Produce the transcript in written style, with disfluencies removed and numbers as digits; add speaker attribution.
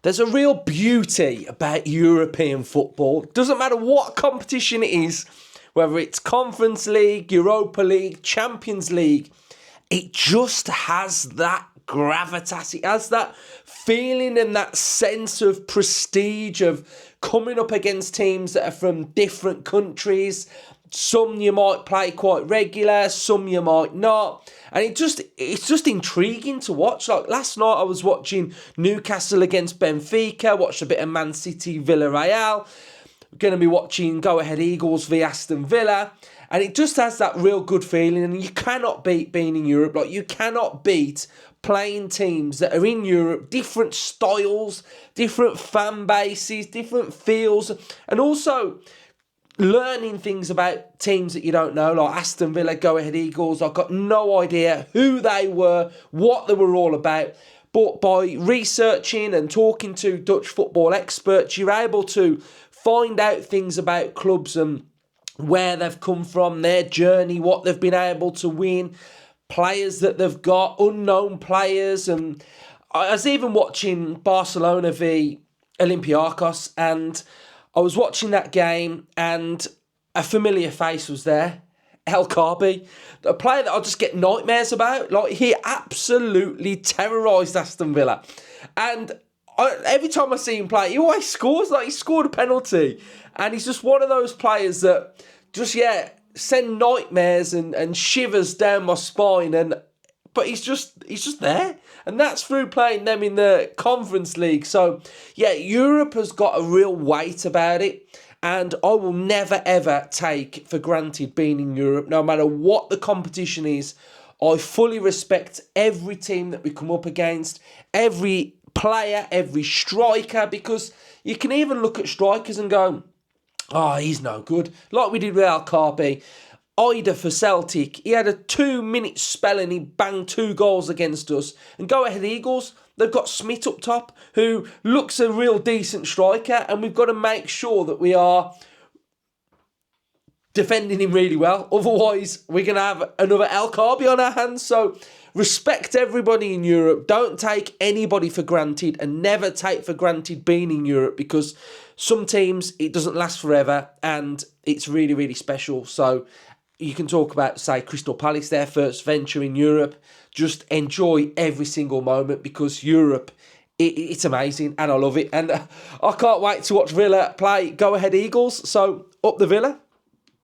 Speaker 1: there's a real beauty about European football. Doesn't matter what competition it is, whether it's Conference League, Europa League, Champions League, it just has that gravitas. It has that feeling and that sense of prestige of coming up against teams that are from different countries. Some you might play quite regular, some you might not. And it's just intriguing to watch. Like last night I was watching Newcastle against Benfica, watched a bit of Man City, Villarreal. Going to be watching Go Ahead Eagles v Aston Villa. And it just has that real good feeling. And you cannot beat being in Europe. Like you cannot beat playing teams that are in Europe, different styles, different fan bases, different feels. And also learning things about teams that you don't know, like Aston Villa, Go Ahead Eagles. I've got no idea who they were, what they were all about. But by researching and talking to Dutch football experts, you're able to find out things about clubs and where they've come from, their journey, what they've been able to win, players that they've got, unknown players. And I was even watching Barcelona v Olympiacos, and I was watching that game and a familiar face was there. El Kaabi, a player that I just get nightmares about. Like, he absolutely terrorised Aston Villa. And every time I see him play, he always scores. Like, he scored a penalty. And he's just one of those players that just, send nightmares and shivers down my spine. But he's just there. And that's through playing them in the Conference League. So, Europe has got a real weight about it. And I will never, ever take for granted being in Europe, no matter what the competition is. I fully respect every team that we come up against, every player, every striker, because you can even look at strikers and go, oh, he's no good. Like we did with El Kaabi. Ida for Celtic, he had a 2-minute spell and he banged 2 goals against us. And Go Ahead Eagles, they've got Smith up top, who looks a real decent striker, and we've got to make sure that we are defending him really well. Otherwise, we're going to have another El Kaabi on our hands. So respect everybody in Europe. Don't take anybody for granted, and never take for granted being in Europe, because some teams, it doesn't last forever, and it's really, really special. So you can talk about, say, Crystal Palace, their first venture in Europe. Just enjoy every single moment, because Europe, it's amazing and I love it. And I can't wait to watch Villa play Go Ahead Eagles. So up the Villa.